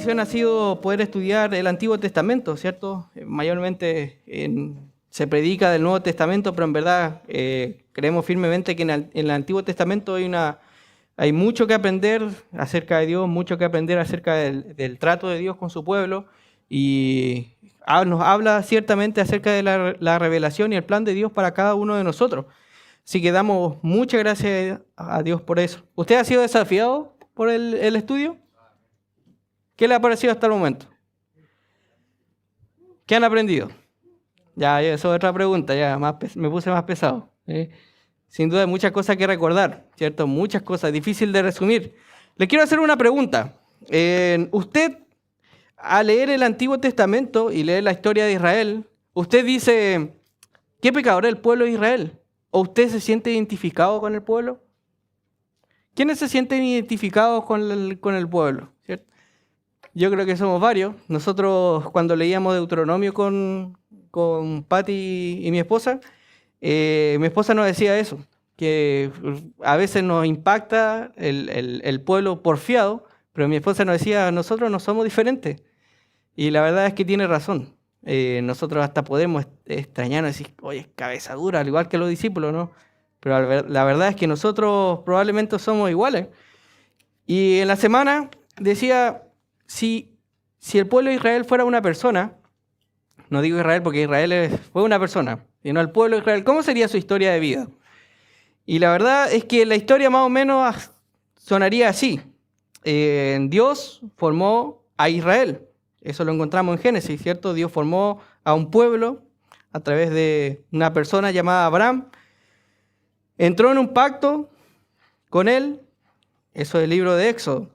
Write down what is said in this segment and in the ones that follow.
bendición ha sido poder estudiar el Antiguo Testamento, ¿cierto? Mayormente se predica del Nuevo Testamento, pero en verdad creemos firmemente que en el Antiguo Testamento hay mucho que aprender acerca de Dios, mucho que aprender acerca del trato de Dios con su pueblo, y nos habla ciertamente acerca de la revelación y el plan de Dios para cada uno de nosotros. Así que damos muchas gracias a Dios por eso. ¿Usted ha sido desafiado por el estudio? ¿Qué le ha parecido hasta el momento? ¿Qué han aprendido? Ya, eso es otra pregunta, ya me puse más pesado. Sin duda hay muchas cosas que recordar, ¿cierto? Muchas cosas, difícil de resumir. Le quiero hacer una pregunta. Usted, al leer el Antiguo Testamento y leer la historia de Israel, usted dice, ¿qué pecador es el pueblo de Israel? ¿O usted se siente identificado con el pueblo? ¿Quiénes se sienten identificados con el pueblo? ¿Cierto? Yo creo que somos varios. Nosotros cuando leíamos Deuteronomio con Patti y mi esposa nos decía eso, que a veces nos impacta el pueblo porfiado, pero mi esposa nos decía, nosotros no somos diferentes. Y la verdad es que tiene razón. Nosotros hasta podemos extrañarnos y decir, oye, es cabeza dura, al igual que los discípulos, ¿no? Pero la verdad es que nosotros probablemente somos iguales. Y en la semana decía, si el pueblo de Israel fuera una persona, no digo Israel porque Israel fue una persona, sino el pueblo de Israel, ¿cómo sería su historia de vida? Y la verdad es que la historia más o menos sonaría así. Dios formó a Israel. Eso lo encontramos en Génesis, ¿cierto? Dios formó a un pueblo a través de una persona llamada Abraham. Entró en un pacto con él. Eso es el libro de Éxodo.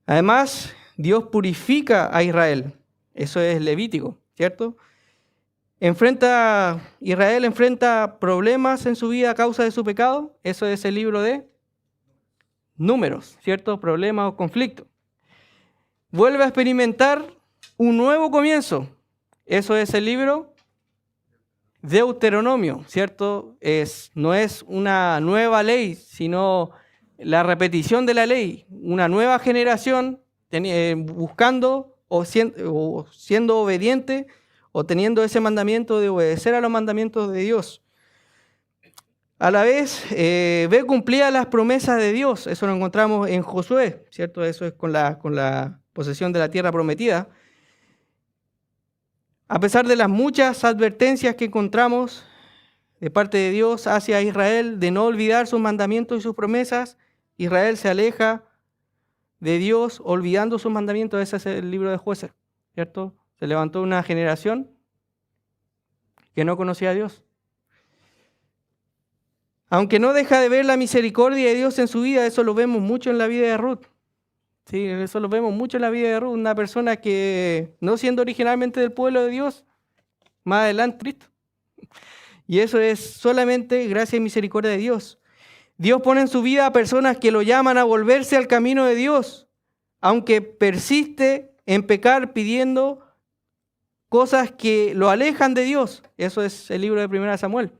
Además, Dios purifica a Israel. Eso es Levítico, ¿cierto? Israel enfrenta problemas en su vida a causa de su pecado. Eso es el libro de Números, ¿cierto? Problemas o conflictos. Vuelve a experimentar un nuevo comienzo. Eso es el libro Deuteronomio, ¿cierto? No es una nueva ley, sino la repetición de la ley. Una nueva generación buscando o siendo obediente o teniendo ese mandamiento de obedecer a los mandamientos de Dios. A la vez, ve cumplidas las promesas de Dios. Eso lo encontramos en Josué, ¿cierto? Eso es con la posesión de la tierra prometida. A pesar de las muchas advertencias que encontramos de parte de Dios hacia Israel de no olvidar sus mandamientos y sus promesas, Israel se aleja de Dios olvidando sus mandamientos. Ese es el libro de Jueces, ¿cierto? Se levantó una generación que no conocía a Dios. Aunque no deja de ver la misericordia de Dios en su vida, eso lo vemos mucho en la vida de Ruth. Sí, eso lo vemos mucho en la vida de Ruth, una persona que, no siendo originalmente del pueblo de Dios, más adelante Cristo. Y eso es solamente gracia y misericordia de Dios. Dios pone en su vida a personas que lo llaman a volverse al camino de Dios, aunque persiste en pecar pidiendo cosas que lo alejan de Dios. Eso es el libro de 1 Samuel.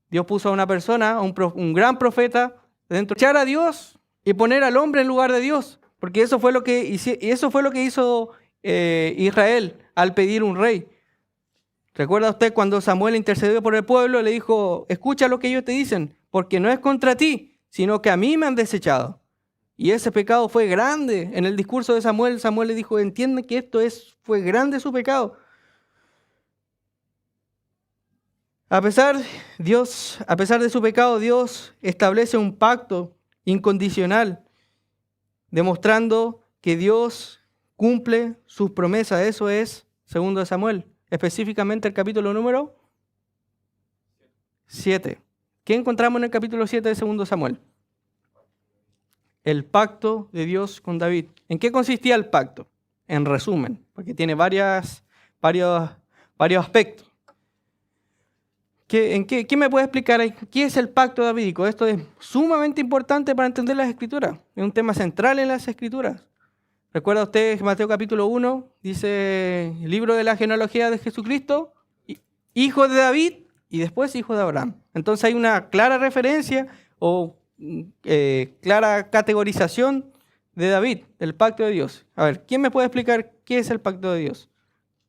Dios puso a una persona, un gran profeta, dentro de echar a Dios y poner al hombre en lugar de Dios. Porque eso fue lo que hizo Israel al pedir un rey. ¿Recuerda usted cuando Samuel intercedió por el pueblo? Le dijo, escucha lo que ellos te dicen, porque no es contra ti, sino que a mí me han desechado. Y ese pecado fue grande. En el discurso de Samuel, Samuel le dijo, entiende que fue grande su pecado. A pesar de su pecado, Dios establece un pacto incondicional, demostrando que Dios cumple sus promesas. Eso es 2 Samuel, específicamente el capítulo número 7. ¿Qué encontramos en el capítulo 7 de 2 Samuel? El pacto de Dios con David. ¿En qué consistía el pacto? En resumen, porque tiene varios aspectos. ¿Qué me puede explicar ahí? ¿Qué es el pacto davídico? Esto es sumamente importante para entender las Escrituras. Es un tema central en las Escrituras. ¿Recuerda usted Mateo capítulo 1? Dice, el libro de la genealogía de Jesucristo, hijo de David y después hijo de Abraham. Entonces hay una clara referencia o clara categorización de David, el pacto de Dios. A ver, ¿quién me puede explicar qué es el pacto de Dios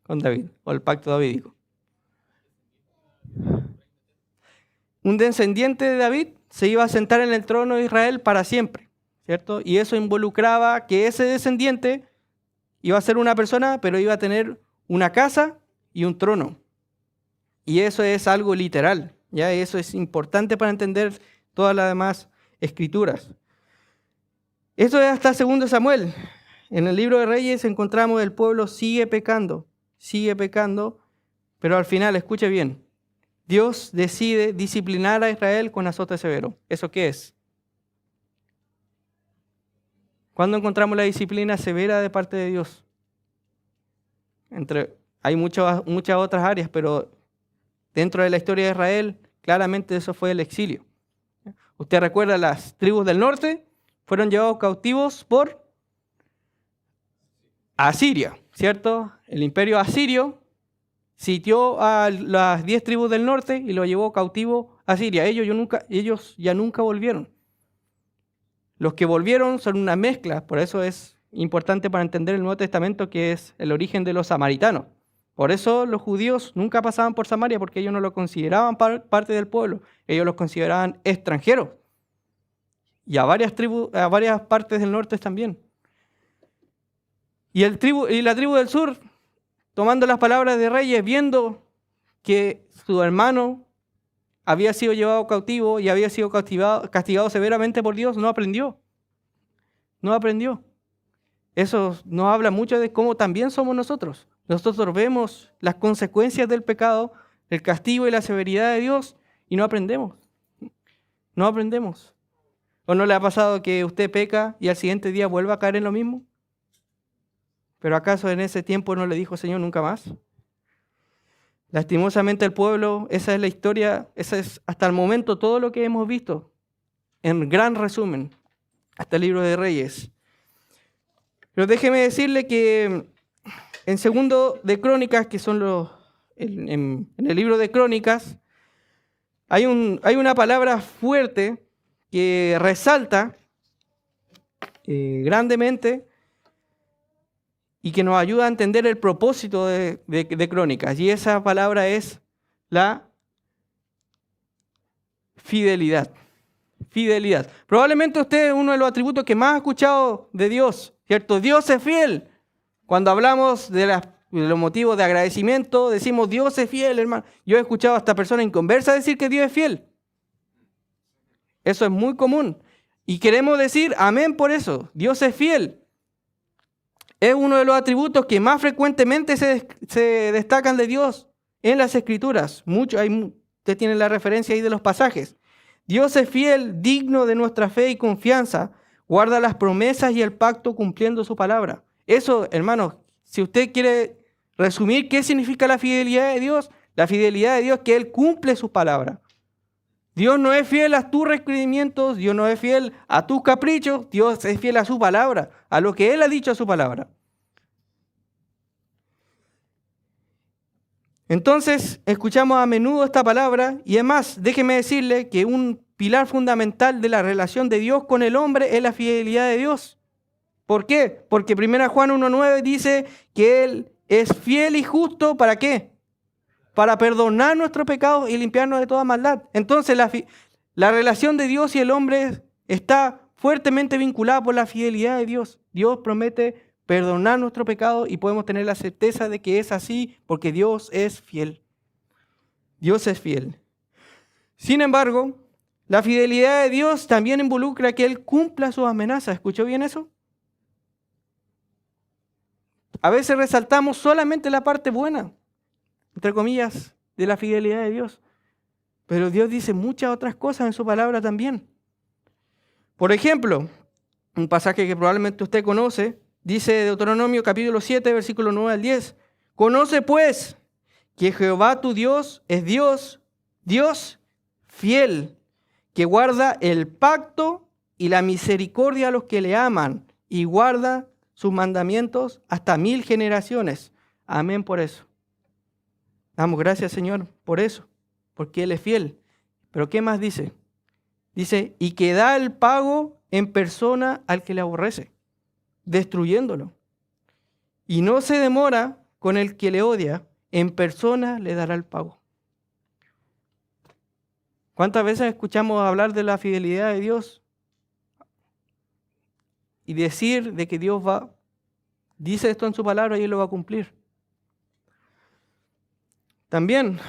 con David o el pacto davídico? Un descendiente de David se iba a sentar en el trono de Israel para siempre, ¿cierto? Y eso involucraba que ese descendiente iba a ser una persona, pero iba a tener una casa y un trono. Y eso es algo literal, ¿ya? Eso es importante para entender todas las demás escrituras. Esto es hasta 2 Samuel. En el libro de Reyes encontramos el pueblo sigue pecando, pero al final, escuche bien, Dios decide disciplinar a Israel con azote severo. ¿Eso qué es? ¿Cuándo encontramos la disciplina severa de parte de Dios? Hay muchas otras áreas, pero dentro de la historia de Israel, claramente eso fue el exilio. Usted recuerda, las tribus del norte fueron llevados cautivos por Asiria, ¿cierto? El imperio asirio sitió a las 10 tribus del norte y lo llevó cautivo a Siria. Ellos ya nunca volvieron. Los que volvieron son una mezcla, por eso es importante para entender el Nuevo Testamento, que es el origen de los samaritanos. Por eso los judíos nunca pasaban por Samaria, porque ellos no lo consideraban parte del pueblo, ellos los consideraban extranjeros. Y a varias partes del norte también. Y la tribu del sur, tomando las palabras de Reyes, viendo que su hermano había sido llevado cautivo y había sido castigado severamente por Dios, no aprendió. Eso nos habla mucho de cómo también somos nosotros. Nosotros vemos las consecuencias del pecado, el castigo y la severidad de Dios y no aprendemos. ¿O no le ha pasado que usted peca y al siguiente día vuelva a caer en lo mismo? ¿Pero acaso en ese tiempo no le dijo Señor nunca más? Lastimosamente el pueblo, esa es la historia, esa es hasta el momento todo lo que hemos visto, en gran resumen, hasta el libro de Reyes. Pero déjeme decirle que en 2 de Crónicas, que son en el libro de Crónicas, hay una palabra fuerte que resalta grandemente y que nos ayuda a entender el propósito de Crónicas. Y esa palabra es la fidelidad. Fidelidad. Probablemente usted es uno de los atributos que más ha escuchado de Dios, ¿cierto? Dios es fiel. Cuando hablamos de los motivos de agradecimiento, decimos Dios es fiel, hermano. Yo he escuchado hasta personas inconversas decir que Dios es fiel. Eso es muy común. Y queremos decir amén por eso. Dios es fiel. Es uno de los atributos que más frecuentemente se destacan de Dios en las Escrituras. Usted tiene la referencia ahí de los pasajes. Dios es fiel, digno de nuestra fe y confianza. Guarda las promesas y el pacto cumpliendo su palabra. Eso, hermanos, si usted quiere resumir qué significa la fidelidad de Dios, la fidelidad de Dios es que Él cumple su palabra. Dios no es fiel a tus requerimientos, Dios no es fiel a tus caprichos, Dios es fiel a su palabra, a lo que Él ha dicho a su palabra. Entonces, escuchamos a menudo esta palabra y además, déjeme decirle que un pilar fundamental de la relación de Dios con el hombre es la fidelidad de Dios. ¿Por qué? Porque 1 Juan 1:9 dice que Él es fiel y justo, ¿para qué? Para perdonar nuestros pecados y limpiarnos de toda maldad. Entonces la relación de Dios y el hombre está fuertemente vinculada por la fidelidad de Dios. Dios promete perdonar nuestro pecado y podemos tener la certeza de que es así porque Dios es fiel. Dios es fiel. Sin embargo, la fidelidad de Dios también involucra que Él cumpla sus amenazas. ¿Escuchó bien eso? A veces resaltamos solamente la parte buena, entre comillas, de la fidelidad de Dios. Pero Dios dice muchas otras cosas en su palabra también. Por ejemplo, un pasaje que probablemente usted conoce, dice Deuteronomio capítulo 7, versículo 9 al 10. Conoce pues que Jehová tu Dios es Dios fiel, que guarda el pacto y la misericordia a los que le aman y guarda sus mandamientos hasta 1000 generaciones. Amén por eso. Damos gracias, Señor, por eso, porque Él es fiel. Pero ¿qué más dice? Dice, y que da el pago en persona al que le aborrece. destruyéndolo. Y no se demora con el que le odia, en persona le dará el pago. ¿Cuántas veces escuchamos hablar de la fidelidad de Dios? Y decir de que Dios dice esto en su palabra y Él lo va a cumplir. También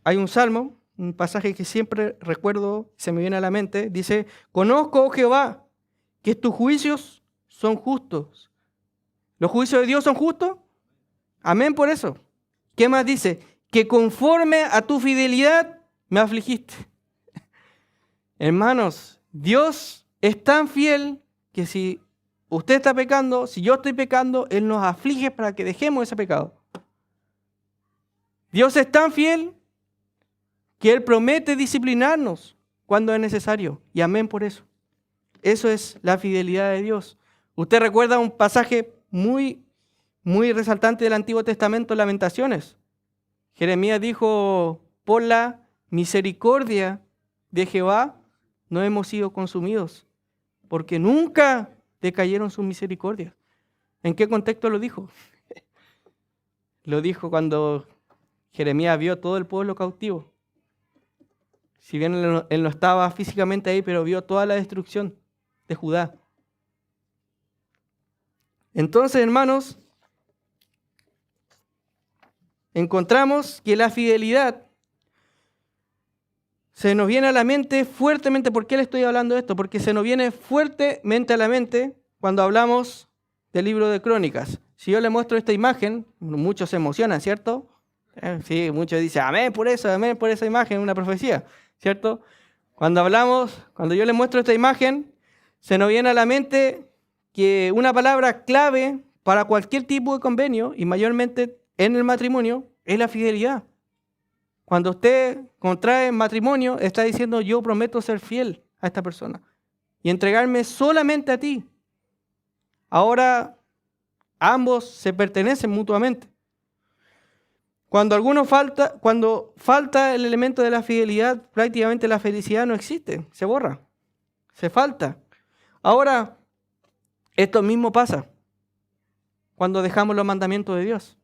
hay un salmo, un pasaje que siempre recuerdo, se me viene a la mente, dice: conozco, oh Jehová, que tus juicios son justos. ¿Los juicios de Dios son justos? Amén por eso. ¿Qué más dice? Que conforme a tu fidelidad me afligiste. Hermanos, Dios es tan fiel que si usted está pecando, si yo estoy pecando, Él nos aflige para que dejemos ese pecado. Dios es tan fiel que Él promete disciplinarnos cuando es necesario. Y amén por eso. Eso es la fidelidad de Dios. Usted recuerda un pasaje muy resaltante del Antiguo Testamento, Lamentaciones. Jeremías dijo: por la misericordia de Jehová no hemos sido consumidos, porque nunca decayeron sus misericordias. ¿En qué contexto lo dijo? Lo dijo cuando Jeremías vio todo el pueblo cautivo. Si bien él no estaba físicamente ahí, pero vio toda la destrucción de Judá. Entonces, hermanos, encontramos que la fidelidad se nos viene a la mente fuertemente. ¿Por qué le estoy hablando de esto? Porque se nos viene fuertemente a la mente cuando hablamos del libro de Crónicas. Si yo le muestro esta imagen, muchos se emocionan, ¿cierto? Sí, muchos dicen amén por eso, amén por esa imagen, una profecía, ¿cierto? Cuando yo le muestro esta imagen, se nos viene a la mente que una palabra clave para cualquier tipo de convenio, y mayormente en el matrimonio, es la fidelidad. Cuando usted contrae matrimonio, está diciendo: yo prometo ser fiel a esta persona y entregarme solamente a ti. Ahora ambos se pertenecen mutuamente. Cuando falta el elemento de la fidelidad, prácticamente la felicidad no existe, se borra, se falta. Ahora, esto mismo pasa cuando dejamos los mandamientos de Dios.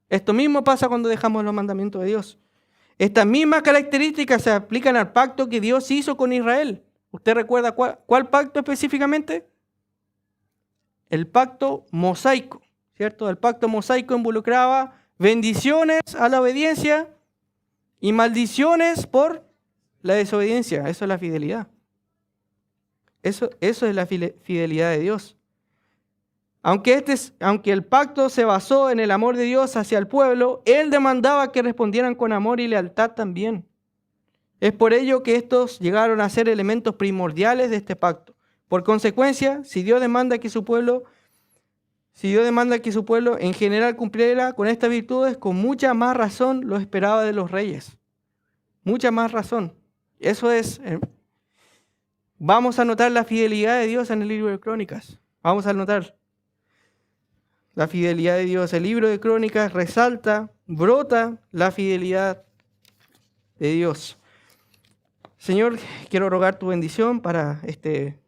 Esto mismo pasa cuando dejamos los mandamientos de Dios. Estas mismas características se aplican al pacto que Dios hizo con Israel. ¿Usted recuerda cuál pacto específicamente? El pacto mosaico, ¿cierto? El pacto mosaico involucraba bendiciones a la obediencia y maldiciones por la desobediencia. Eso es la fidelidad. Eso es la fidelidad de Dios. Aunque el pacto se basó en el amor de Dios hacia el pueblo, Él demandaba que respondieran con amor y lealtad también. Es por ello que estos llegaron a ser elementos primordiales de este pacto. Por consecuencia, si Dios demanda que su pueblo en general cumpliera con estas virtudes, con mucha más razón lo esperaba de los reyes. Mucha más razón. Eso es. Vamos a notar la fidelidad de Dios en el libro de Crónicas. Vamos a notar la fidelidad de Dios. El libro de Crónicas brota la fidelidad de Dios. Señor, quiero rogar tu bendición para este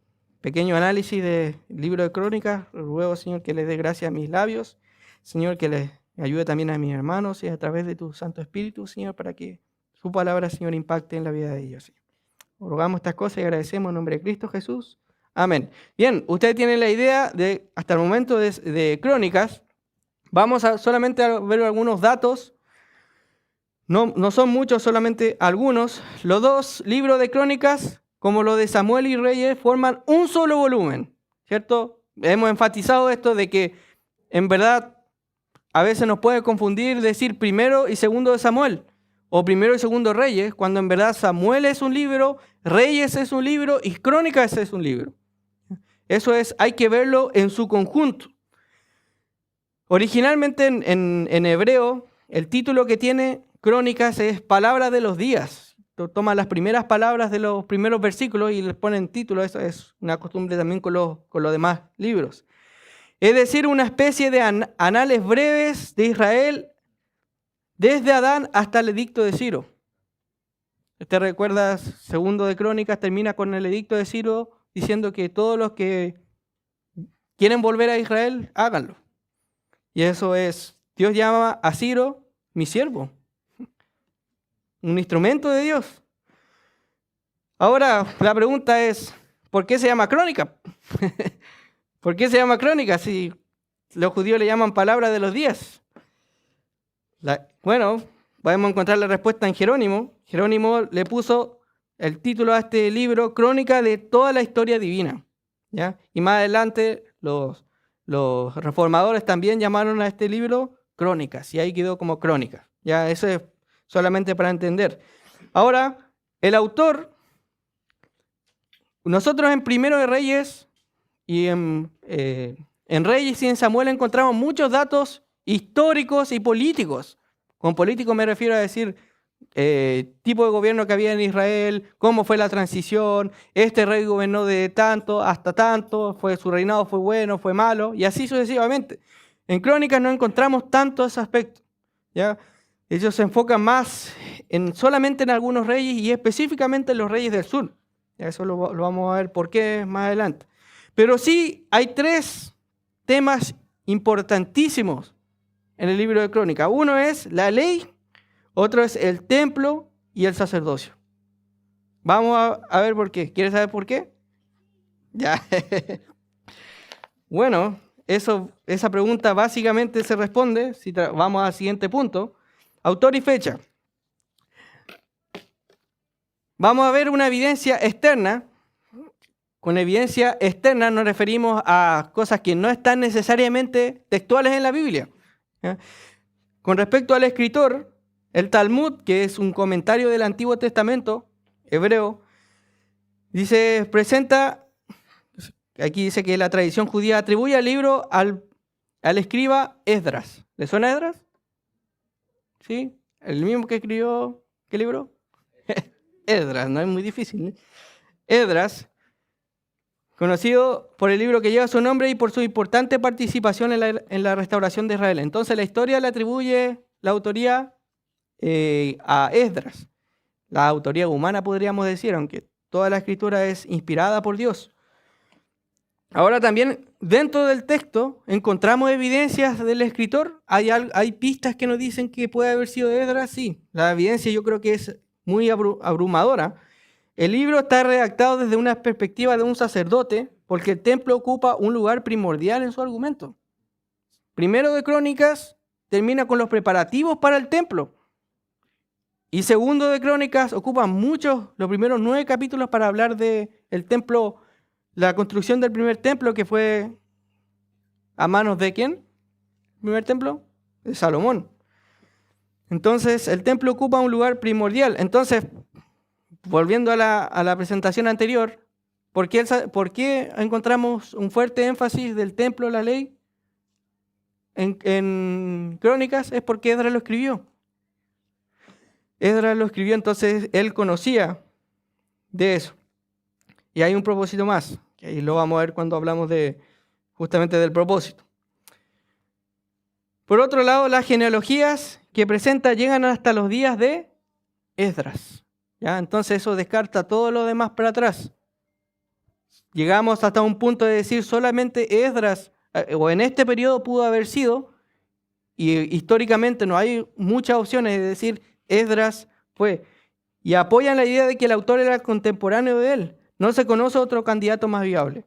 pequeño análisis del libro de Crónicas. Ruego, Señor, que le dé gracia a mis labios. Señor, que le ayude también a mis hermanos y a través de tu Santo Espíritu, Señor, para que su palabra, Señor, impacte en la vida de ellos, Señor. Rogamos estas cosas y agradecemos en nombre de Cristo Jesús. Amén. Bien, ustedes tienen la idea hasta el momento de Crónicas. Vamos solamente a ver algunos datos. No son muchos, solamente algunos. Los dos libros de Crónicas, como los de Samuel y Reyes, forman un solo volumen, ¿cierto? Hemos enfatizado esto de que en verdad a veces nos puede confundir decir primero y segundo de Samuel o primero y segundo Reyes, cuando en verdad Samuel es un libro, Reyes es un libro y Crónicas es un libro. Eso hay que verlo en su conjunto. Originalmente en hebreo, el título que tiene Crónicas es Palabra de los días. Toma las primeras palabras de los primeros versículos y les ponen título. Eso es una costumbre también con los demás libros. Es decir, una especie de anales breves de Israel desde Adán hasta el edicto de Ciro. Usted recuerda, segundo de Crónicas termina con el edicto de Ciro diciendo que todos los que ¿Quieren volver a Israel? Háganlo. Y eso es, Dios llama a Ciro mi siervo, un instrumento de Dios. Ahora, la pregunta es, ¿por qué se llama crónica? ¿Por qué se llama crónica si los judíos le llaman palabra de los días? Bueno, podemos encontrar la respuesta en Jerónimo. Jerónimo le puso el título a este libro, Crónica de toda la historia divina. ¿Ya? Y más adelante los reformadores también llamaron a este libro Crónicas, y ahí quedó como Crónicas. Ya, eso es solamente para entender. Ahora, el autor, nosotros en Primero de Reyes y en Reyes y en Samuel encontramos muchos datos históricos y políticos. Con político me refiero a decir tipo de gobierno que había en Israel, cómo fue la transición, este rey gobernó de tanto hasta tanto, su reinado fue bueno, fue malo, y así sucesivamente. En Crónicas no encontramos tanto ese aspecto, ¿ya? Ellos se enfocan más solamente en algunos reyes y específicamente en los reyes del sur. ¿Ya? Eso lo vamos a ver por qué más adelante. Pero sí hay 3 temas importantísimos en el libro de Crónicas. Uno es la ley, otro es el templo y el sacerdocio. Vamos a ver por qué. ¿Quieres saber por qué? Ya. Bueno, esa pregunta básicamente se responde si vamos al siguiente punto. Autor y fecha. Vamos a ver una evidencia externa. Con evidencia externa nos referimos a cosas que no están necesariamente textuales en la Biblia. ¿Ya? Con respecto al escritor, el Talmud, que es un comentario del Antiguo Testamento hebreo, aquí dice que la tradición judía atribuye al libro al escriba Esdras. ¿Le suena Esdras? ¿Sí? ¿El mismo que escribió qué libro? Esdras, no es muy difícil, ¿eh? Esdras, conocido por el libro que lleva su nombre y por su importante participación en la restauración de Israel. Entonces la historia le atribuye la autoría a Esdras. La autoría humana podríamos decir, aunque toda la escritura es inspirada por Dios. Ahora también dentro del texto encontramos evidencias del escritor. Hay pistas que nos dicen que puede haber sido Esdras, sí. La evidencia yo creo que es muy abrumadora. El libro está redactado desde una perspectiva de un sacerdote, porque el templo ocupa un lugar primordial en su argumento. Primero de Crónicas termina con los preparativos para el templo. Y segundo de Crónicas ocupa los primeros 9 capítulos para hablar del templo, la construcción del primer templo, que fue a manos de ¿quién? ¿El primer templo? De Salomón. Entonces, el templo ocupa un lugar primordial. Entonces, volviendo a la presentación anterior, ¿por qué encontramos un fuerte énfasis del templo, la ley, en Crónicas? Es porque Esdras lo escribió. Esdras lo escribió, entonces él conocía de eso. Y hay un propósito más, que ahí lo vamos a ver cuando hablamos justamente del propósito. Por otro lado, las genealogías que presenta llegan hasta los días de Esdras. ¿Ya? Entonces eso descarta todo lo demás para atrás. Llegamos hasta un punto de decir solamente Esdras, o en este periodo pudo haber sido, y históricamente no hay muchas opciones de decir Esdras fue. Y apoyan la idea de que el autor era contemporáneo de él. No se conoce otro candidato más viable.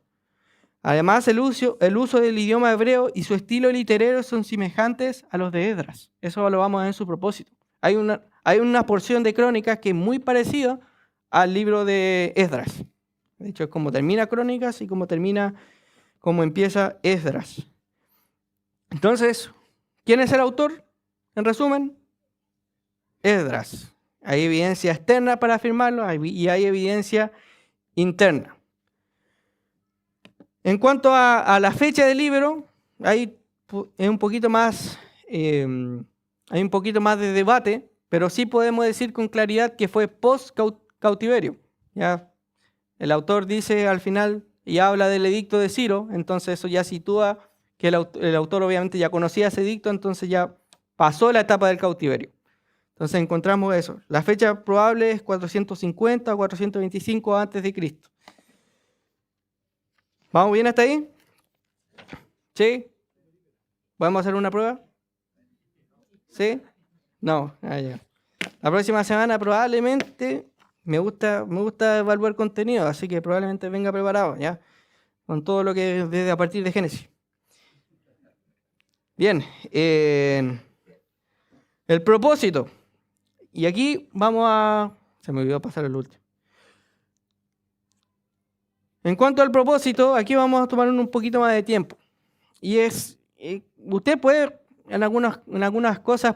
Además, el uso del idioma hebreo y su estilo literario son semejantes a los de Esdras. Eso lo vamos a ver en su propósito. Hay una porción de Crónicas que es muy parecida al libro de Esdras. De hecho, es como termina Crónicas y como empieza Esdras. Entonces, ¿quién es el autor? En resumen, Esdras. Hay evidencia externa para afirmarlo y hay evidencia interna. En cuanto a la fecha del libro, hay un poquito más de debate, pero sí podemos decir con claridad que fue post-cautiverio. ¿Ya? El autor dice al final y habla del edicto de Ciro, entonces eso ya sitúa que el autor obviamente ya conocía ese edicto, entonces ya pasó la etapa del cautiverio. Entonces encontramos eso. La fecha probable es 450 o 425 a.C. ¿Vamos bien hasta ahí? ¿Sí? ¿Podemos hacer una prueba? ¿Sí? No. Ya. La próxima semana probablemente me gusta evaluar contenido, así que probablemente venga preparado, ¿ya? Con todo lo que desde a partir de Génesis. Bien. El propósito. Y aquí se me olvidó pasar el último. En cuanto al propósito, aquí vamos a tomar un poquito más de tiempo. Y usted puede, en algunas cosas,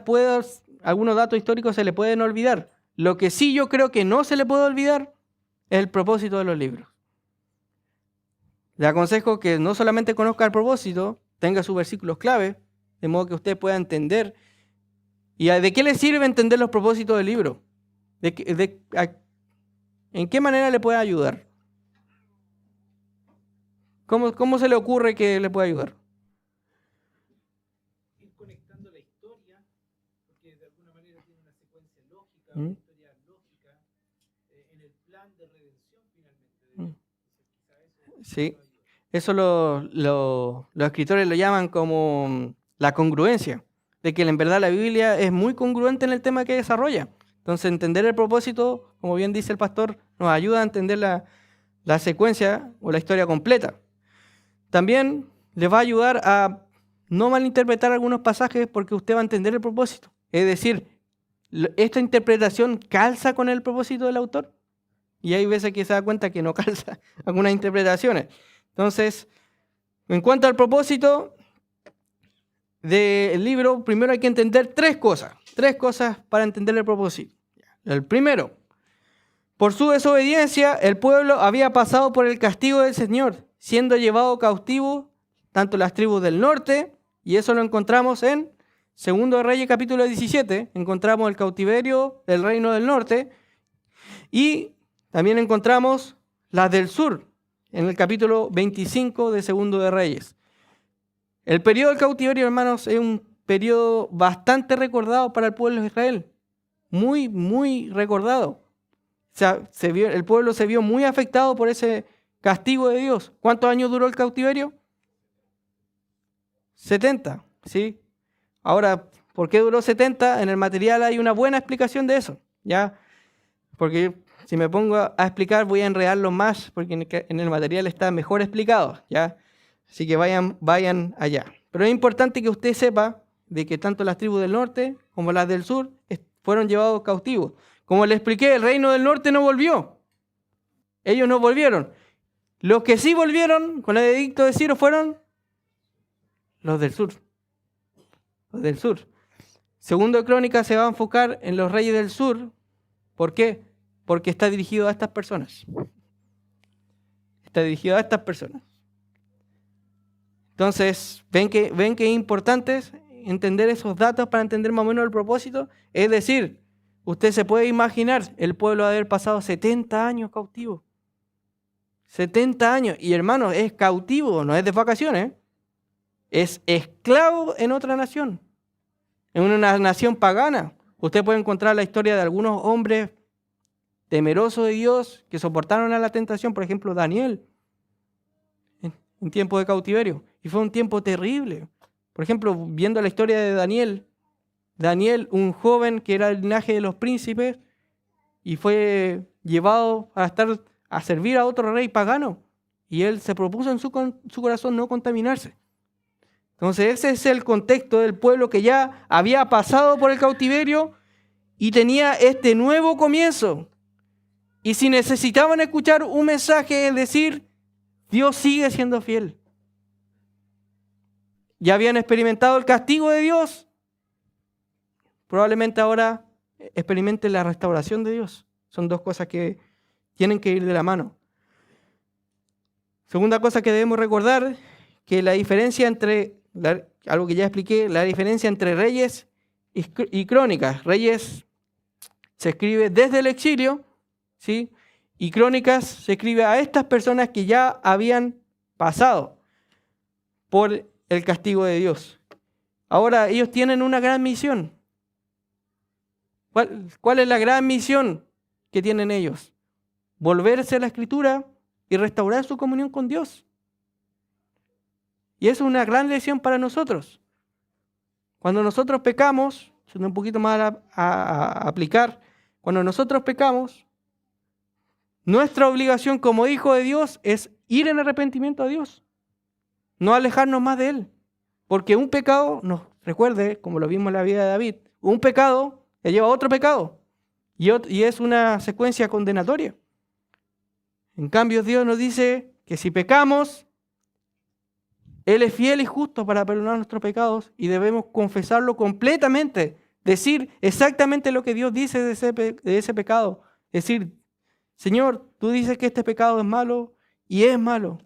algunos datos históricos se le pueden olvidar. Lo que sí yo creo que no se le puede olvidar es el propósito de los libros. Le aconsejo que no solamente conozca el propósito, tenga sus versículos clave, de modo que usted pueda entender. ¿Y de qué le sirve entender los propósitos del libro? ¿En qué manera le puede ayudar? ¿Cómo se le ocurre que le puede ayudar? Ir conectando la historia, porque de alguna manera tiene una secuencia lógica, una historia lógica, en el plan de redención finalmente. Sí, eso los escritores lo llaman como la congruencia, de que en verdad la Biblia es muy congruente en el tema que desarrolla. Entonces, entender el propósito, como bien dice el pastor, nos ayuda a entender la secuencia o la historia completa. También les va a ayudar a no malinterpretar algunos pasajes porque usted va a entender el propósito. Es decir, esta interpretación calza con el propósito del autor. Y hay veces que se da cuenta que no calza algunas interpretaciones. Entonces, en cuanto al propósito del libro, primero hay que entender tres cosas para entender el propósito. El primero, por su desobediencia, el pueblo había pasado por el castigo del Señor, siendo llevado cautivo tanto las tribus del norte, y eso lo encontramos en 2 Reyes capítulo 17, encontramos el cautiverio del reino del norte, y también encontramos las del sur, en el capítulo 25 de 2 de Reyes. El periodo del cautiverio, hermanos, es un periodo bastante recordado para el pueblo de Israel. Muy, muy recordado. O sea, el pueblo se vio muy afectado por ese castigo de Dios. ¿Cuántos años duró el cautiverio? 70, ¿sí? Ahora, ¿por qué duró 70? En el material hay una buena explicación de eso, ¿ya? Porque si me pongo a explicar voy a enredarlo más, porque en el material está mejor explicado, ¿ya? Así que vayan allá. Pero es importante que usted sepa de que tanto las tribus del norte como las del sur fueron llevados cautivos. Como le expliqué, el reino del norte no volvió. Ellos no volvieron. Los que sí volvieron con el edicto de Ciro fueron los del sur. Los del sur. Segundo de Crónicas se va a enfocar en los reyes del sur. ¿Por qué? Porque está dirigido a estas personas. Está dirigido a estas personas. Entonces, ¿ven que es importante entender esos datos para entender más o menos el propósito? Es decir, usted se puede imaginar el pueblo haber pasado 70 años cautivo. 70 años. Y hermano, es cautivo, no es de vacaciones. Es esclavo en otra nación. En una nación pagana. Usted puede encontrar la historia de algunos hombres temerosos de Dios que soportaron a la tentación. Por ejemplo, Daniel. En tiempo de cautiverio. Y fue un tiempo terrible. Por ejemplo, viendo la historia de Daniel, un joven que era del linaje de los príncipes, y fue llevado a servir a otro rey pagano. Y él se propuso en su corazón no contaminarse. Entonces ese es el contexto del pueblo que ya había pasado por el cautiverio y tenía este nuevo comienzo. Y si necesitaban escuchar un mensaje, es decir, Dios sigue siendo fiel. Ya habían experimentado el castigo de Dios. Probablemente ahora experimenten la restauración de Dios. Son dos cosas que tienen que ir de la mano. Segunda cosa que debemos recordar, que la diferencia algo que ya expliqué, la diferencia entre Reyes y Crónicas. Reyes se escribe desde el exilio, ¿sí? Y Crónicas se escribe a estas personas que ya habían pasado por el castigo de Dios. Ahora ellos tienen una gran misión. ¿Cuál es la gran misión que tienen ellos? Volverse a la Escritura y restaurar su comunión con Dios. Y eso es una gran lección para nosotros. Cuando nosotros pecamos, siendo un poquito más a aplicar, cuando nosotros pecamos, nuestra obligación como hijo de Dios es ir en arrepentimiento a Dios, no alejarnos más de Él. Porque un pecado, recuerde, como lo vimos en la vida de David, un pecado le lleva a otro pecado y es una secuencia condenatoria. En cambio, Dios nos dice que si pecamos, Él es fiel y justo para perdonar nuestros pecados y debemos confesarlo completamente, decir exactamente lo que Dios dice de ese pecado. Decir, Señor, tú dices que este pecado es malo y es malo.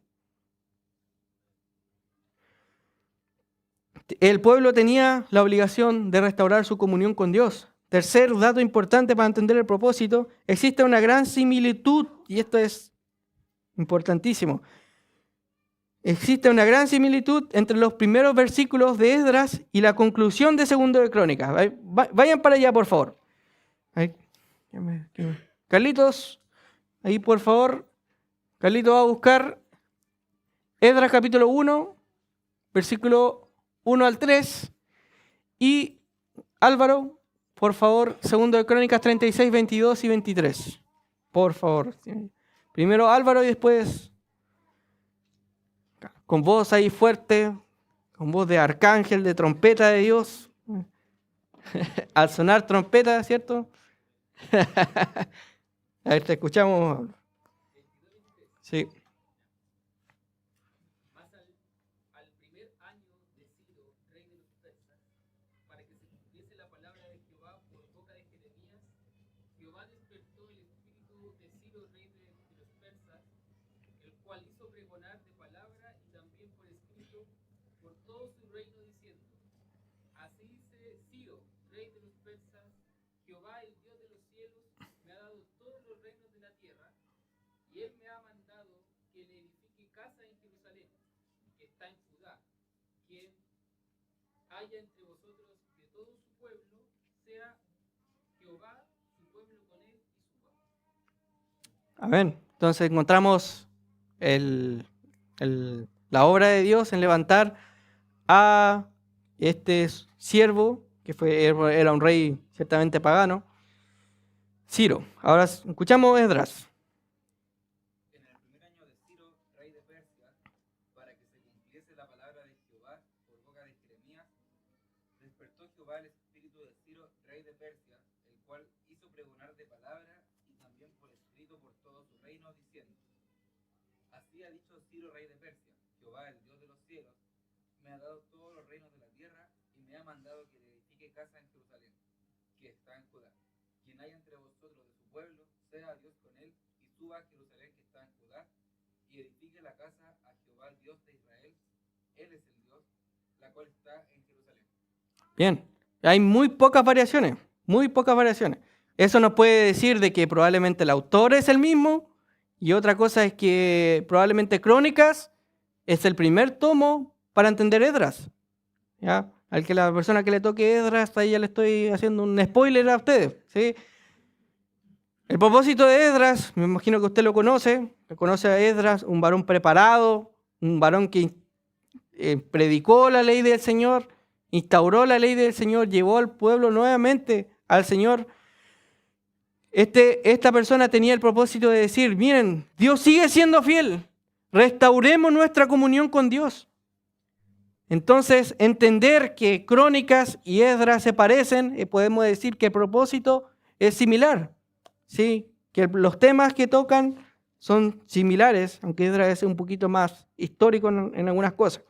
El pueblo tenía la obligación de restaurar su comunión con Dios. Tercer dato importante para entender el propósito, existe una gran similitud, y esto es importantísimo. Existe una gran similitud entre los primeros versículos de Esdras y la conclusión de Segundo de Crónicas. Vayan para allá, por favor. Carlitos, ahí por favor. Carlitos va a buscar Esdras capítulo 1, versículo 1 al 3. Y Álvaro, por favor, Segundo de Crónicas 36, 22 y 23. Por favor. Primero Álvaro y después... con voz ahí fuerte, con voz de arcángel, de trompeta de Dios. Al sonar trompeta, ¿cierto? A ver, te escuchamos. Sí. Mas al primer año de Ciro, rey de los persas, para que se cumpliese la palabra de Jehová por boca de Jeremías, Jehová despertó el espíritu de Ciro, rey de los persas, el cual hizo pregonar de palabra y también por escrito por todo su reino, diciendo: Así dice Ciro, rey de los persas, Jehová, el Dios de los cielos, me ha dado todos los reinos de la tierra, y él me ha mandado que le edifique casa en Jerusalén, que está en Judá. Quien haya entre vosotros de todo su pueblo, sea Jehová su pueblo con él y suba. Amén. Entonces encontramos la obra de Dios en levantar a este siervo, que era un rey ciertamente pagano, Ciro. Ahora escuchamos Esdras. En el primer año de Ciro, rey de Persia, para que se cumpliese la palabra de Jehová por boca de Jeremías, despertó Jehová el espíritu de Ciro, rey de Persia, el cual hizo pregonar de palabra y también por escrito por todo su reino, diciendo: Así ha dicho Ciro, rey de Persia, Jehová, el Dios de los cielos, me ha dado todos los reinos de la tierra y me ha mandado que le edifique casa en Jerusalén, que está en Judá. Quien haya entre vosotros de su pueblo, sea Dios con él, y suba a Jerusalén que está en Judá, y edifique la casa a Jehová, el Dios de Israel. Él es el Dios, la cual está en Jerusalén. Bien, hay muy pocas variaciones, muy pocas variaciones. Eso nos puede decir de que probablemente el autor es el mismo, y otra cosa es que probablemente Crónicas es el primer tomo para entender Esdras. ¿Ya? La persona que le toque Esdras, ahí ya le estoy haciendo un spoiler a ustedes, ¿sí? El propósito de Esdras, me imagino que usted lo conoce a Esdras, un varón preparado, un varón que predicó la ley del Señor, instauró la ley del Señor, llevó al pueblo nuevamente al Señor. Esta persona tenía el propósito de decir: miren, Dios sigue siendo fiel, restauremos nuestra comunión con Dios. Entonces, entender que Crónicas y Esdras se parecen, podemos decir que el propósito es similar, ¿sí? Que los temas que tocan son similares, aunque Esdras es un poquito más histórico en algunas cosas.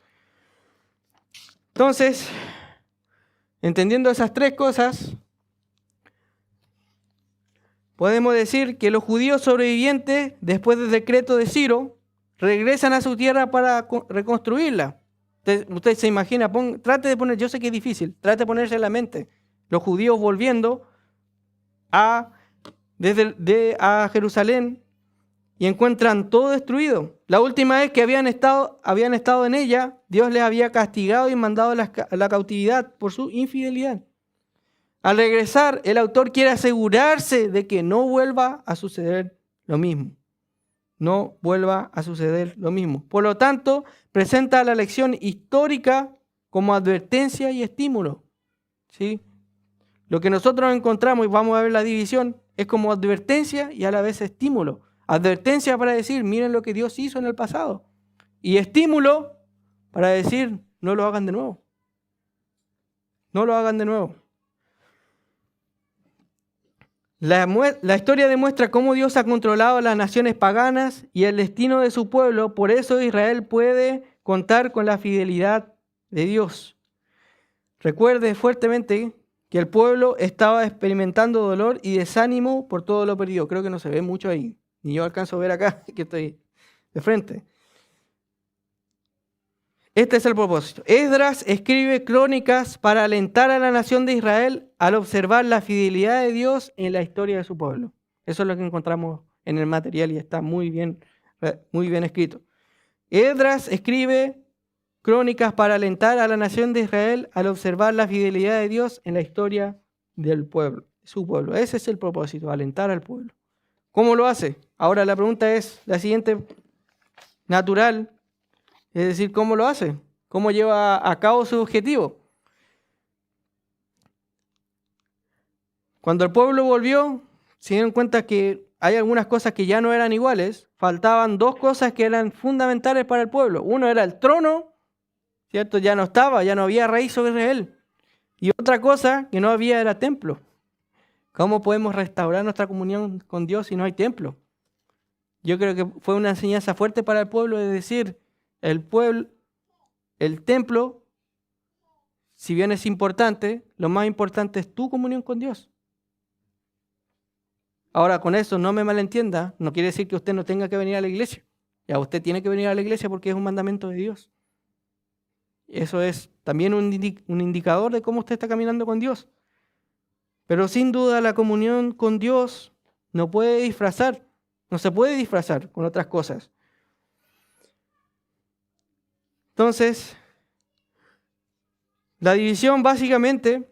Entonces, entendiendo esas tres cosas, podemos decir que los judíos sobrevivientes, después del decreto de Ciro, regresan a su tierra para reconstruirla. Usted se imagina, trate de poner, yo sé que es difícil, trate de ponerse en la mente, los judíos volviendo a Jerusalén y encuentran todo destruido. La última vez que habían estado en ella, Dios les había castigado y mandado a la cautividad por su infidelidad. Al regresar, el autor quiere asegurarse de que no vuelva a suceder lo mismo. no vuelva a suceder lo mismo. Por lo tanto, presenta la lección histórica como advertencia y estímulo. ¿Sí? Lo que nosotros encontramos, y vamos a ver la división, es como advertencia y a la vez estímulo. Advertencia para decir, miren lo que Dios hizo en el pasado. Y estímulo para decir, no lo hagan de nuevo. No lo hagan de nuevo. La historia demuestra cómo Dios ha controlado a las naciones paganas y el destino de su pueblo. Por eso Israel puede contar con la fidelidad de Dios. Recuerde fuertemente que el pueblo estaba experimentando dolor y desánimo por todo lo perdido. Creo que no se ve mucho ahí. Ni yo alcanzo a ver acá, que estoy de frente. Este es el propósito. Esdras escribe crónicas para alentar a la nación de Israel al observar la fidelidad de Dios en la historia de su pueblo. Eso es lo que encontramos en el material y está muy bien escrito. Esdras escribe crónicas para alentar a la nación de Israel al observar la fidelidad de Dios en la historia del pueblo, su pueblo. Ese es el propósito, alentar al pueblo. ¿Cómo lo hace? Ahora la pregunta es la siguiente, natural. Es decir, ¿cómo lo hace? ¿Cómo lleva a cabo su objetivo? Cuando el pueblo volvió, se dieron cuenta que hay algunas cosas que ya no eran iguales. Faltaban dos cosas que eran fundamentales para el pueblo. Uno era el trono, ¿cierto? Ya no estaba, ya no había rey sobre él. Y otra cosa que no había era templo. ¿Cómo podemos restaurar nuestra comunión con Dios si no hay templo? Yo creo que fue una enseñanza fuerte para el pueblo, es decir, el templo, si bien es importante, lo más importante es tu comunión con Dios. Ahora, con eso no me malentienda, no quiere decir que usted no tenga que venir a la iglesia. Ya usted tiene que venir a la iglesia porque es un mandamiento de Dios. Eso es también un indicador de cómo usted está caminando con Dios. Pero sin duda la comunión con Dios no se puede disfrazar con otras cosas. Entonces, la división básicamente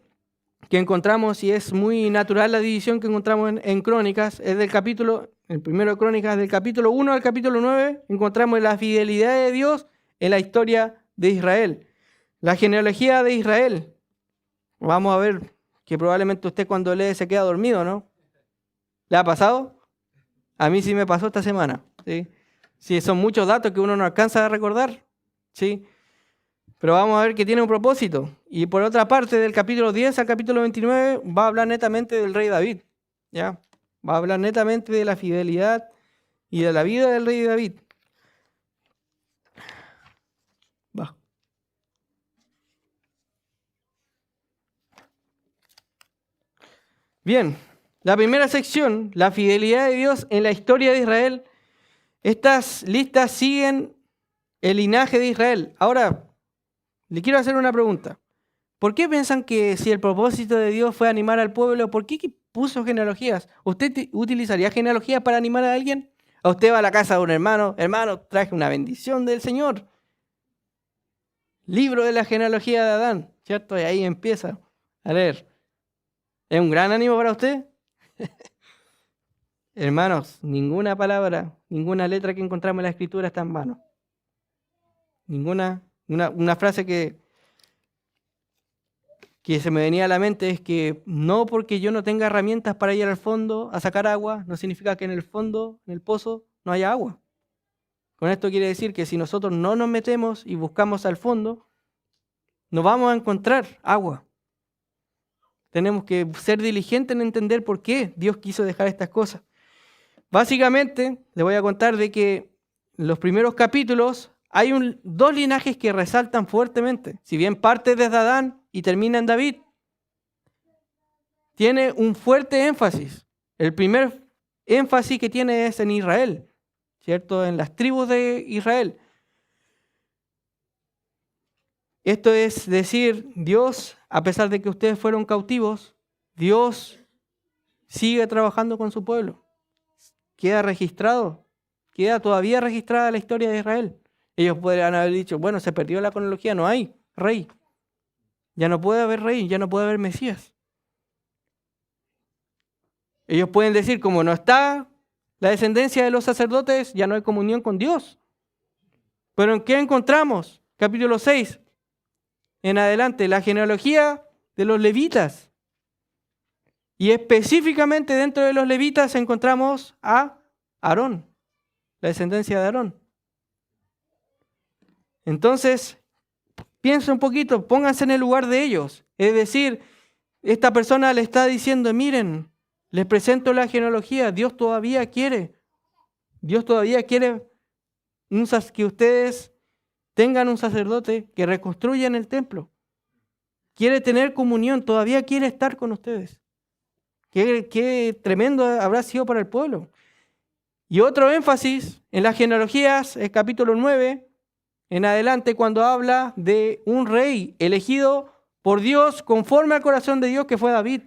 que encontramos, y es muy natural la división que encontramos en Crónicas, es del capítulo, el primero de Crónicas, del capítulo 1 al capítulo 9, encontramos la fidelidad de Dios en la historia de Israel. La genealogía de Israel. Vamos a ver que probablemente usted cuando lee se queda dormido, ¿no? ¿Le ha pasado? A mí sí me pasó esta semana, ¿sí? Sí, son muchos datos que uno no alcanza a recordar, ¿sí? Pero vamos a ver que tiene un propósito. Y por otra parte, del capítulo 10 al capítulo 29, va a hablar netamente del rey David, ¿ya? Va a hablar netamente de la fidelidad y de la vida del rey David. Va. Bien, la primera sección, la fidelidad de Dios en la historia de Israel. Estas listas siguen el linaje de Israel. Ahora, le quiero hacer una pregunta. ¿Por qué piensan que si el propósito de Dios fue animar al pueblo, por qué puso genealogías? ¿Usted utilizaría genealogías para animar a alguien? ¿O usted va a la casa de un hermano, traje una bendición del Señor? Libro de la genealogía de Adán, ¿cierto? Y ahí empieza a leer. ¿Es un gran ánimo para usted? Hermanos, ninguna palabra, ninguna letra que encontramos en la Escritura está en vano. Una frase que se me venía a la mente es que no porque yo no tenga herramientas para ir al fondo a sacar agua, no significa que en el fondo, en el pozo, no haya agua. Con esto quiere decir que si nosotros no nos metemos y buscamos al fondo, no vamos a encontrar agua. Tenemos que ser diligentes en entender por qué Dios quiso dejar estas cosas. Básicamente, les voy a contar de que en los primeros capítulos hay dos linajes que resaltan fuertemente. Si bien parte desde Adán y termina en David, tiene un fuerte énfasis. El primer énfasis que tiene es en Israel, ¿cierto? En las tribus de Israel. Esto es decir, Dios, a pesar de que ustedes fueron cautivos, Dios sigue trabajando con su pueblo. Queda todavía registrada la historia de Israel. Ellos podrían haber dicho, bueno, se perdió la cronología, no hay rey. Ya no puede haber rey, ya no puede haber Mesías. Ellos pueden decir, como no está la descendencia de los sacerdotes, ya no hay comunión con Dios. Pero ¿en qué encontramos? Capítulo 6, en adelante, la genealogía de los levitas. Y específicamente dentro de los levitas encontramos a Aarón, la descendencia de Aarón. Entonces, piensa un poquito, pónganse en el lugar de ellos. Es decir, esta persona le está diciendo, miren, les presento la genealogía, Dios todavía quiere que ustedes tengan un sacerdote que reconstruya el templo. Quiere tener comunión, todavía quiere estar con ustedes. Qué tremendo habrá sido para el pueblo. Y otro énfasis en las genealogías, el capítulo 9, en adelante, cuando habla de un rey elegido por Dios conforme al corazón de Dios, que fue David.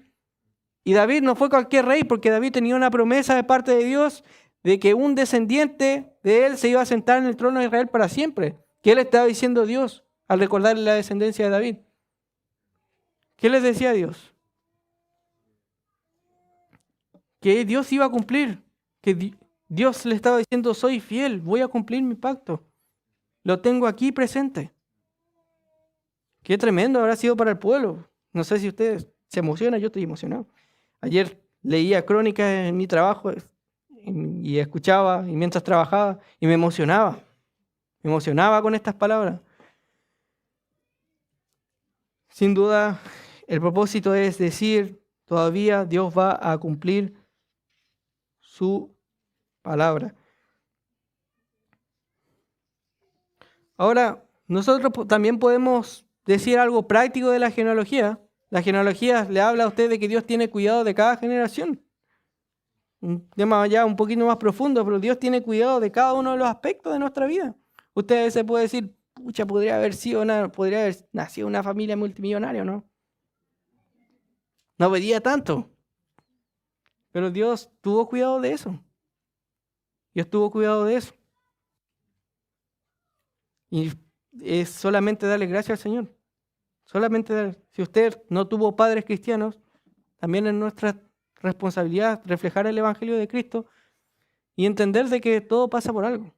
Y David no fue cualquier rey, porque David tenía una promesa de parte de Dios de que un descendiente de él se iba a sentar en el trono de Israel para siempre. ¿Qué le estaba diciendo Dios al recordarle la descendencia de David? ¿Qué les decía Dios? Que Dios iba a cumplir, que Dios le estaba diciendo, soy fiel, voy a cumplir mi pacto. Lo tengo aquí presente. Qué tremendo habrá sido para el pueblo. No sé si ustedes se emocionan, yo estoy emocionado. Ayer leía crónicas en mi trabajo y escuchaba, y mientras trabajaba, y me emocionaba. Me emocionaba con estas palabras. Sin duda, el propósito es decir, todavía Dios va a cumplir su palabra. Ahora, nosotros también podemos decir algo práctico de la genealogía. La genealogía le habla a usted de que Dios tiene cuidado de cada generación. Un tema ya un poquito más profundo, pero Dios tiene cuidado de cada uno de los aspectos de nuestra vida. Usted a veces puede decir, pucha, podría haber nacido una familia multimillonaria, ¿no? No pedía tanto. Pero Dios tuvo cuidado de eso. Dios tuvo cuidado de eso. Y es solamente darle gracias al Señor. Si usted no tuvo padres cristianos, también es nuestra responsabilidad reflejar el Evangelio de Cristo y entender de que todo pasa por algo.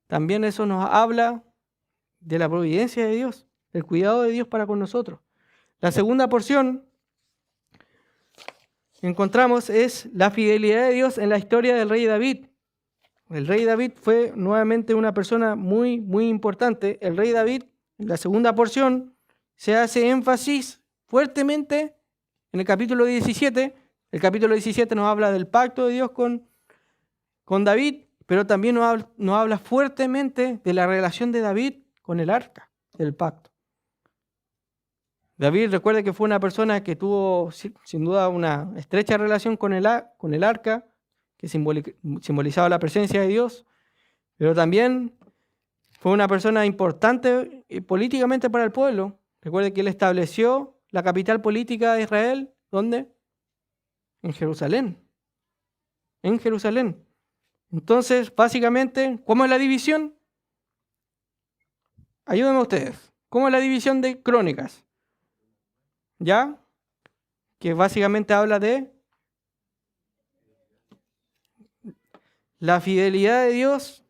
También eso nos habla de la providencia de Dios, del cuidado de Dios para con nosotros. La segunda porción que encontramos es la fidelidad de Dios en la historia del rey David. El rey David fue nuevamente una persona muy, muy importante. El rey David, en la segunda porción, se hace énfasis fuertemente en el capítulo 17. El capítulo 17 nos habla del pacto de Dios con David, pero también nos habla fuertemente de la relación de David con el arca del pacto. David, recuerde que fue una persona que tuvo sin duda una estrecha relación con el arca, que simbolizaba la presencia de Dios, pero también fue una persona importante políticamente para el pueblo. Recuerde que él estableció la capital política de Israel, ¿dónde? En Jerusalén. En Jerusalén. Entonces, básicamente, ¿cómo es la división? Ayúdenme ustedes. ¿Cómo es la división de Crónicas? ¿Ya? Que básicamente habla de la fidelidad de Dios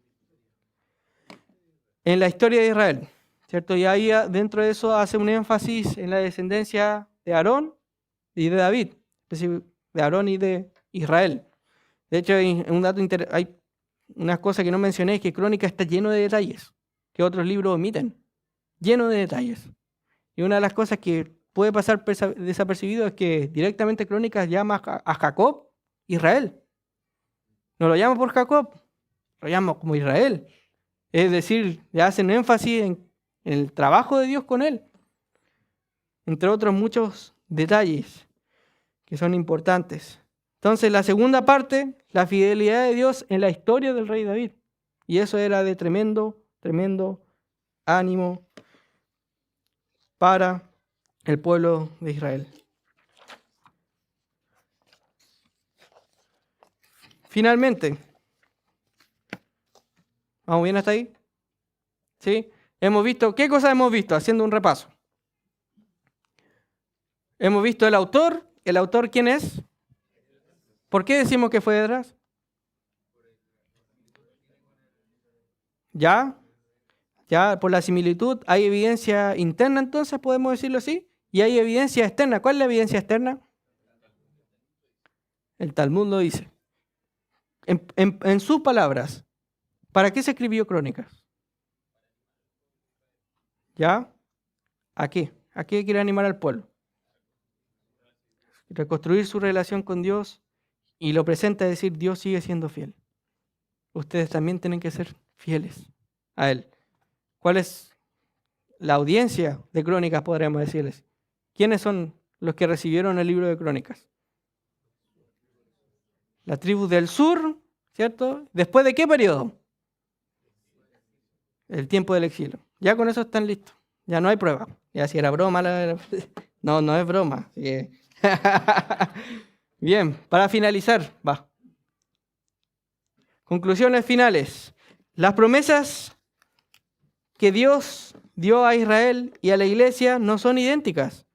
en la historia de Israel, ¿cierto? Y ahí dentro de eso hace un énfasis en la descendencia de Aarón y de David, es decir, de Aarón y de Israel. De hecho, hay unas cosas que no mencioné, que Crónica está lleno de detalles, que otros libros omiten, lleno de detalles. Y una de las cosas que puede pasar desapercibido es que directamente Crónicas llama a Jacob Israel. No lo llama por Jacob, lo llama como Israel. Es decir, le hacen énfasis en el trabajo de Dios con él. Entre otros muchos detalles que son importantes. Entonces, la segunda parte, la fidelidad de Dios en la historia del rey David. Y eso era de tremendo, tremendo ánimo para el pueblo de Israel. Finalmente, ¿vamos bien hasta ahí? ¿Sí? ¿Qué cosas hemos visto? Haciendo un repaso. Hemos visto el autor. ¿El autor quién es? ¿Por qué decimos que fue Esdras? ¿Ya? Ya, por la similitud, hay evidencia interna, entonces, podemos decirlo así, y hay evidencia externa. ¿Cuál es la evidencia externa? El Talmud lo dice. En sus palabras, ¿para qué se escribió Crónicas? ¿Ya? ¿A qué? ¿A qué quiere animar al pueblo? Reconstruir su relación con Dios, y lo presenta a decir, Dios sigue siendo fiel. Ustedes también tienen que ser fieles a Él. ¿Cuál es la audiencia de Crónicas, podríamos decirles? ¿Quiénes son los que recibieron el libro de Crónicas? La tribu del sur, ¿cierto? ¿Después de qué periodo? El tiempo del exilio. Ya con eso están listos. Ya no hay prueba. Ya si era broma. No, no es broma. Así que... Bien, para finalizar, va. Conclusiones finales. Las promesas que Dios dio a Israel y a la iglesia no son idénticas.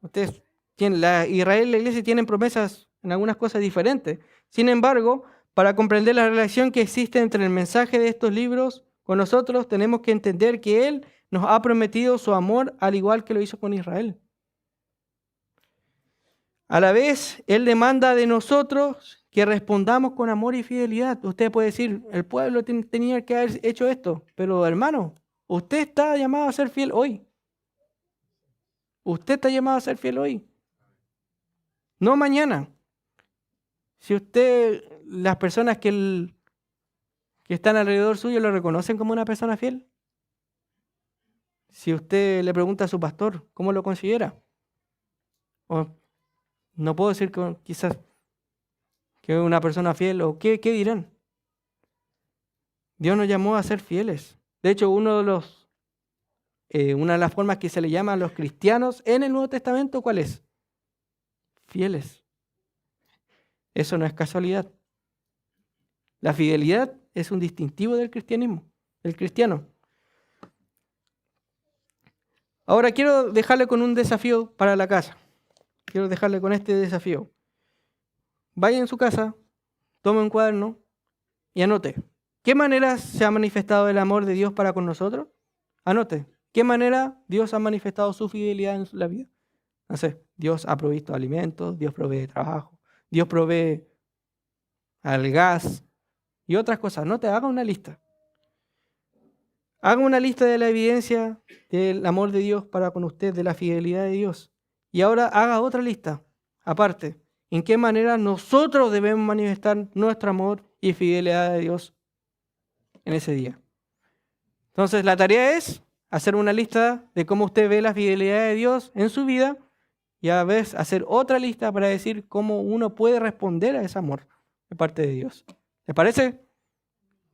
Ustedes tienen, Israel y la iglesia tienen promesas en algunas cosas diferentes. Sin embargo, para comprender la relación que existe entre el mensaje de estos libros con nosotros, tenemos que entender que Él nos ha prometido su amor al igual que lo hizo con Israel. A la vez, Él demanda de nosotros que respondamos con amor y fidelidad. Usted puede decir, el pueblo tenía que haber hecho esto, pero hermano, usted está llamado a ser fiel hoy. Usted está llamado a ser fiel hoy, no mañana. Si usted, las personas que están alrededor suyo lo reconocen como una persona fiel. Si usted le pregunta a su pastor, ¿cómo lo considera? O no puedo decir que quizás que es una persona fiel, o ¿qué dirán? Dios nos llamó a ser fieles. De hecho, una de las formas que se le llama a los cristianos en el Nuevo Testamento, ¿cuál es? Fieles. Eso no es casualidad. La fidelidad es un distintivo del cristianismo, del cristiano. Ahora quiero dejarle con un desafío para la casa. Quiero dejarle con este desafío. Vaya en su casa, tome un cuaderno y anote. ¿Qué manera se ha manifestado el amor de Dios para con nosotros? Anote. ¿Qué manera Dios ha manifestado su fidelidad en la vida? No sé, Dios ha provisto alimentos, Dios provee trabajo, Dios provee al gas y otras cosas. No te haga una lista. Haga una lista de la evidencia del amor de Dios para con usted, de la fidelidad de Dios. Y ahora haga otra lista, aparte. ¿En qué manera nosotros debemos manifestar nuestro amor y fidelidad a Dios en ese día? Entonces, la tarea es hacer una lista de cómo usted ve la fidelidad de Dios en su vida y a veces hacer otra lista para decir cómo uno puede responder a ese amor de parte de Dios. ¿Les parece?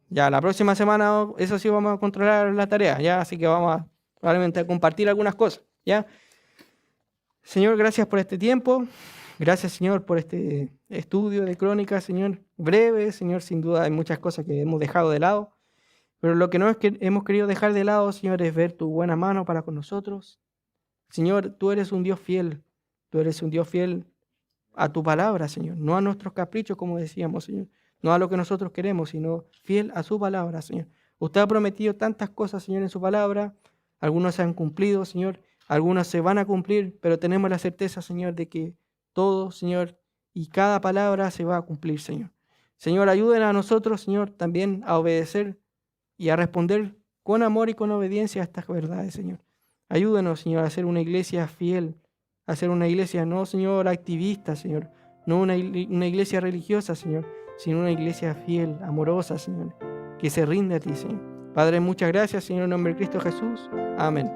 Ya, la próxima semana, eso sí, vamos a controlar la tarea, ¿ya? Así que vamos probablemente a compartir algunas cosas, ¿ya? Señor, gracias por este tiempo. Gracias, Señor, por este estudio de Crónicas, Señor, breve. Señor, sin duda hay muchas cosas que hemos dejado de lado. Pero lo que no es que hemos querido dejar de lado, Señor, es ver tu buena mano para con nosotros. Señor, tú eres un Dios fiel. Tú eres un Dios fiel a tu palabra, Señor. No a nuestros caprichos, como decíamos, Señor. No a lo que nosotros queremos, sino fiel a su palabra, Señor. Usted ha prometido tantas cosas, Señor, en su palabra. Algunas se han cumplido, Señor. Algunas se van a cumplir, pero tenemos la certeza, Señor, de que todo, Señor, y cada palabra se va a cumplir, Señor. Señor, ayúden a nosotros, Señor, también a obedecer y a responder con amor y con obediencia a estas verdades, Señor. Ayúdenos, Señor, a ser una iglesia fiel, a ser una iglesia no, Señor, activista, Señor, no una iglesia religiosa, Señor, sino una iglesia fiel, amorosa, Señor, que se rinde a ti, Señor. Padre, muchas gracias, Señor, en nombre de Cristo Jesús. Amén.